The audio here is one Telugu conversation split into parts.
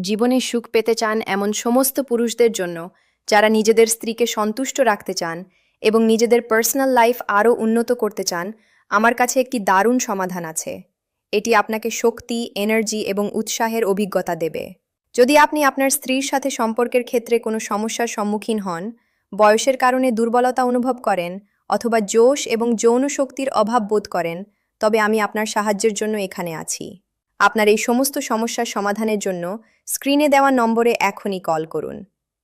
জীবনে সুখ পেতে চান এমন সমস্ত পুরুষদের জন্য যারা নিজেদের স্ত্রীকে সন্তুষ্ট রাখতে চান এবং নিজেদের পার্সোনাল লাইফ আরও উন্নত করতে চান, আমার কাছে একটি দারুণ সমাধান আছে। এটি আপনাকে শক্তি, এনার্জি এবং উৎসাহের অভিজ্ঞতা দেবে। যদি আপনি আপনার স্ত্রীর সাথে সম্পর্কের ক্ষেত্রে কোনো সমস্যার সম্মুখীন হন, বয়সের কারণে দুর্বলতা অনুভব করেন অথবা জোশ এবং যৌন শক্তির অভাব বোধ করেন, তবে আমি আপনার সাহায্যের জন্য এখানে আছি। আপনার এই সমস্ত সমস্যার সমাধানের জন্য স্ক্রিনে দেওয়া নম্বরে এখনই কল করুন।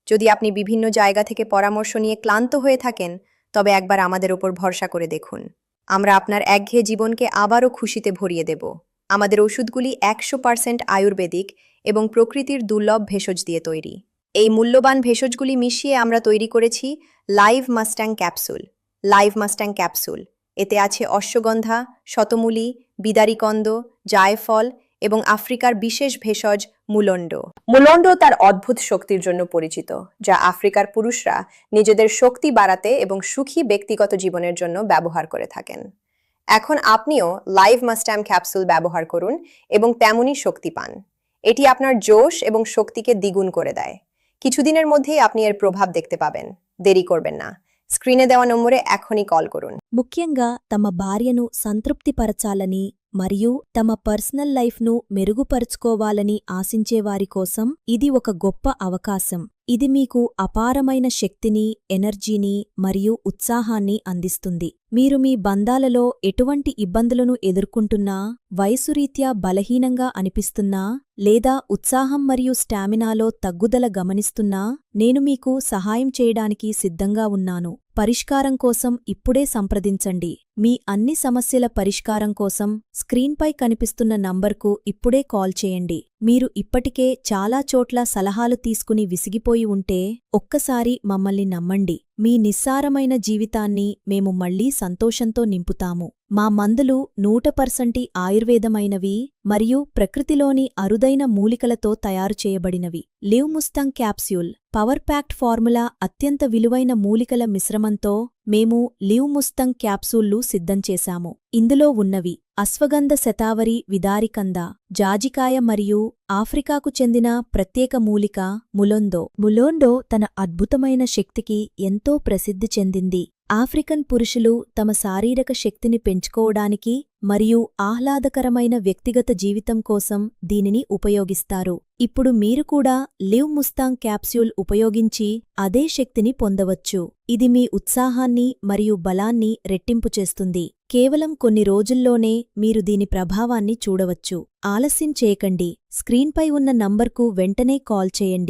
যদি আপনি বিভিন্ন জায়গা থেকে পরামর্শ নিয়ে ক্লান্ত হয়ে থাকেন, তবে একবার আমাদের ওপর ভরসা করে দেখুন। আমরা আপনার একঘেয়ে জীবনকে আবারও খুশিতে ভরিয়ে দেব। আমাদের ওষুধগুলি 100% আয়ুর্বেদিক এবং প্রকৃতির দুর্লভ ভেষজ দিয়ে তৈরি। এই মূল্যবান ভেষজগুলি মিশিয়ে আমরা তৈরি করেছি live Mustang capsule. Live Mustang capsule, এতে আছে অশ্বগন্ধা, শতমূলি, বিদারিকন্দ, জায়ফল এবং আফ্রিকার বিশেষ ভেষজ মুলন্ড। মুলন্ড তার অদ্ভুত শক্তির জন্য পরিচিত, যা আফ্রিকার পুরুষরা নিজেদের শক্তি বাড়াতে এবং সুখী ব্যক্তিগত জীবনের জন্য ব্যবহার করে থাকেন। এখন আপনিও লাইভ মাস্ট্যাম ক্যাপসুল ব্যবহার করুন এবং তেমনই শক্তি পান। এটি আপনার জোশ এবং শক্তিকে দ্বিগুণ করে দেয়। কিছুদিনের মধ্যেই আপনি এর প্রভাব দেখতে পাবেন। দেরি করবেন না, স্ক্রিনে দেওয়া নম্বরে এখনই কল করুন। ముఖ్యంగా తమ భార్యను సంతృప్తిపరచాలని మరియు తమ పర్సనల్ లైఫ్ను మెరుగుపరుచుకోవాలని ఆశించేవారి కోసం ఇది ఒక గొప్ప అవకాశం. ఇది మీకు అపారమైన శక్తిని, ఎనర్జీని మరియు ఉత్సాహాన్ని అందిస్తుంది. మీరు మీ బంధాలలో ఎటువంటి ఇబ్బందులను ఎదుర్కొంటున్నా, వయసురీత్యా బలహీనంగా అనిపిస్తున్నా లేదా ఉత్సాహం మరియు స్టామినాలో తగ్గుదల గమనిస్తున్నా, నేను మీకు సహాయం చేయడానికి సిద్ధంగా ఉన్నాను. పరిష్కారం కోసం ఇప్పుడే సంప్రదించండి. మీ అన్ని సమస్యల పరిష్కారం కోసం స్క్రీన్పై కనిపిస్తున్న నంబర్కు ఇప్పుడే కాల్ చేయండి. మీరు ఇప్పటికే చాలా చోట్ల సలహాలు తీసుకుని విసిగిపోయి ఉంటే, ఒక్కసారి మమ్మల్ని నమ్మండి. మీ నిస్సారమైన జీవితాన్ని మేము మళ్లీ సంతోషంతో నింపుతాము. మా మందులు 100% ఆయుర్వేదమైనవి మరియు ప్రకృతిలోని అరుదైన మూలికలతో తయారు చేయబడినవి. Liv Mustang capsule power packed formula అత్యంత విలువైన మూలికల మిశ్రమంతో మేము లివ్ ముస్తంగ్ క్యాప్సూల్లు సిద్ధం చేశాము. ఇందులో ఉన్నవి అశ్వగంధ శతావరి విదారికంద, జాజికాయ మరియు ఆఫ్రికాకు చెందిన ప్రత్యేక మూలిక ములోండో. ములోండో తన అద్భుతమైన శక్తికి ఎంతో ప్రసిద్ధి చెందింది. ఆఫ్రికన్ పురుషులు తమ శారీరక శక్తిని పెంచుకోవడానికి మరియు ఆహ్లాదకరమైన వ్యక్తిగత జీవితం కోసం దీనిని ఉపయోగిస్తారు. ఇప్పుడు మీరు కూడా లివ్ ముస్తాంగ్ క్యాప్స్యూల్ ఉపయోగించి అదే శక్తిని పొందవచ్చు. ఇది మీ ఉత్సాహాన్ని మరియు బలాన్ని రెట్టింపు చేస్తుంది. కేవలం కొన్ని రోజుల్లోనే మీరు దీని ప్రభావాన్ని చూడవచ్చు. ఆలస్యం చేయకండి. స్క్రీన్పై ఉన్న నంబర్కు వెంటనే కాల్ చేయండి.